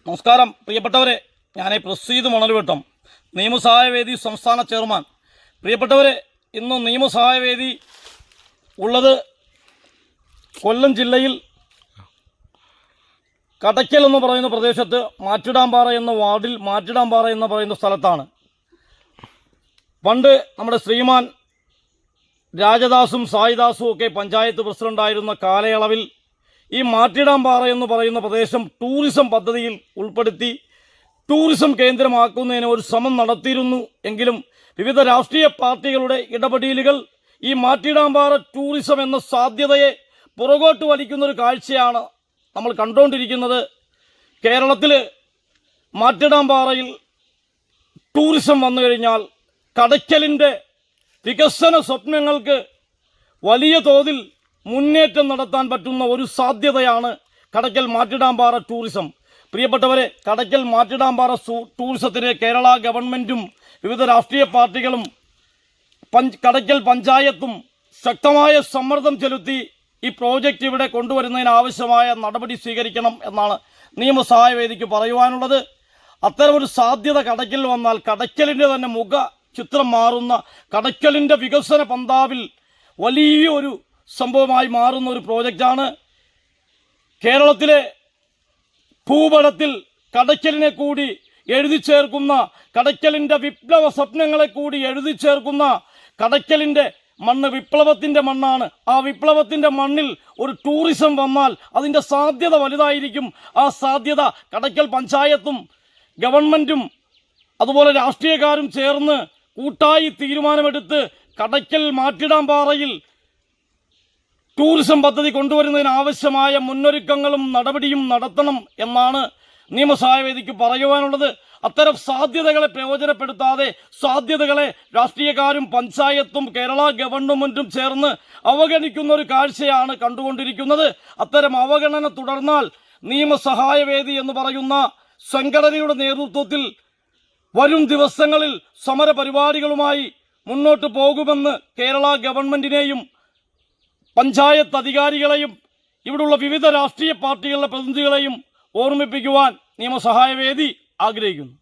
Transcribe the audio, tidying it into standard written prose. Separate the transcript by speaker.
Speaker 1: നമസ്കാരം പ്രിയപ്പെട്ടവരെ, ഞാൻ പ്രസീദ് മണൽവട്ടം, നിയമസഹായവേദി സംസ്ഥാന ചെയർമാൻ. പ്രിയപ്പെട്ടവരെ, ഇന്ന് നിയമസഹായവേദി ഉള്ളത് കൊല്ലം ജില്ലയിൽ കടയ്ക്കൽ എന്ന് പറയുന്ന പ്രദേശത്ത് മാറ്റിടാമ്പാറ എന്ന വാർഡിൽ മാറ്റിടാമ്പാറ എന്ന് പറയുന്ന സ്ഥലത്താണ്. പണ്ട് നമ്മുടെ ശ്രീമാൻ രാജദാസും സായിദാസും ഒക്കെ പഞ്ചായത്ത് പ്രസിഡൻ്റായിരുന്ന കാലയളവിൽ ഈ മാറ്റിടാമ്പാറ എന്ന് പറയുന്ന പ്രദേശം ടൂറിസം പദ്ധതിയിൽ ഉൾപ്പെടുത്തി ടൂറിസം കേന്ദ്രമാക്കുന്നതിന് ഒരു ശ്രമം നടത്തിയിരുന്നു. എങ്കിലും വിവിധ രാഷ്ട്രീയ പാർട്ടികളുടെ ഇടപെടലുകൾ ഈ മാറ്റിടാമ്പാറ ടൂറിസം എന്ന സാധ്യതയെ പുറകോട്ട് വലിക്കുന്നൊരു കാഴ്ചയാണ് നമ്മൾ കണ്ടുകൊണ്ടിരിക്കുന്നത്. കേരളത്തിൽ മാറ്റിടാമ്പാറയിൽ ടൂറിസം വന്നു കഴിഞ്ഞാൽ കടയ്ക്കലിൻ്റെ വികസന സ്വപ്നങ്ങൾക്ക് വലിയ തോതിൽ മുന്നേറ്റം നടത്താൻ പറ്റുന്ന ഒരു സാധ്യതയാണ് കടയ്ക്കൽ മാറ്റിടാമ്പാറ ടൂറിസം. പ്രിയപ്പെട്ടവരെ, കടയ്ക്കൽ മാറ്റിടാമ്പാറ ടൂറിസത്തിന് കേരള ഗവൺമെൻറ്റും വിവിധ രാഷ്ട്രീയ പാർട്ടികളും കടയ്ക്കൽ പഞ്ചായത്തും ശക്തമായ സമ്മർദ്ദം ചെലുത്തി ഈ പ്രോജക്റ്റ് ഇവിടെ കൊണ്ടുവരുന്നതിന് ആവശ്യമായ നടപടി സ്വീകരിക്കണം എന്നാണ് നിയമസഹായവേദിക്ക് പറയുവാനുള്ളത്. അത്തരമൊരു സാധ്യത കടയ്ക്കൽ വന്നാൽ കടയ്ക്കലിൻ്റെ തന്നെ മുഖ ചിത്രം മാറുന്ന, കടയ്ക്കലിൻ്റെ വികസന പന്താവിൽ വലിയൊരു സംഭവമായി മാറുന്ന ഒരു പ്രോജക്റ്റാണ്. കേരളത്തിലെ ഭൂപടത്തിൽ കടയ്ക്കലിനെ കൂടി എഴുതി ചേർക്കുന്ന, കടയ്ക്കലിൻ്റെ വിപ്ലവ സ്വപ്നങ്ങളെ കൂടി എഴുതി ചേർക്കുന്ന, കടയ്ക്കലിൻ്റെ മണ്ണ് വിപ്ലവത്തിൻ്റെ മണ്ണാണ്. ആ വിപ്ലവത്തിൻ്റെ മണ്ണിൽ ഒരു ടൂറിസം വന്നാൽ അതിൻ്റെ സാധ്യത വലുതായിരിക്കും. ആ സാധ്യത കടയ്ക്കൽ പഞ്ചായത്തും ഗവൺമെൻറ്റും അതുപോലെ രാഷ്ട്രീയക്കാരും ചേർന്ന് കൂട്ടായി തീരുമാനമെടുത്ത് കടയ്ക്കൽ മാറ്റിടാമ്പാറയിൽ ടൂറിസം പദ്ധതി കൊണ്ടുവരുന്നതിന് ആവശ്യമായ മുന്നൊരുക്കങ്ങളും നടപടിയും നടത്തണം എന്നാണ് നിയമസഹായവേദിക്ക് പറയുവാനുള്ളത്. അത്തരം സാധ്യതകളെ പ്രയോജനപ്പെടുത്താതെ സാധ്യതകളെ രാഷ്ട്രീയക്കാരും പഞ്ചായത്തും കേരള ഗവൺമെൻറ്റും ചേർന്ന് അവഗണിക്കുന്ന ഒരു കാഴ്ചയാണ് കണ്ടുകൊണ്ടിരിക്കുന്നത്. അത്തരം അവഗണന തുടർന്നാൽ നിയമസഹായവേദി എന്ന് പറയുന്ന സംഘടനയുടെ നേതൃത്വത്തിൽ വരും ദിവസങ്ങളിൽ സമരപരിപാടികളുമായി മുന്നോട്ട് പോകുമെന്ന് കേരള ഗവൺമെൻറ്റിനെയും പഞ്ചായത്ത് അധികാരികളെയും ഇവിടുള്ള വിവിധ രാഷ്ട്രീയ പാർട്ടികളുടെ പ്രതിനിധികളെയും ഓർമ്മിപ്പിക്കുവാൻ നിയമസഹായവേദി ആഗ്രഹിക്കുന്നു.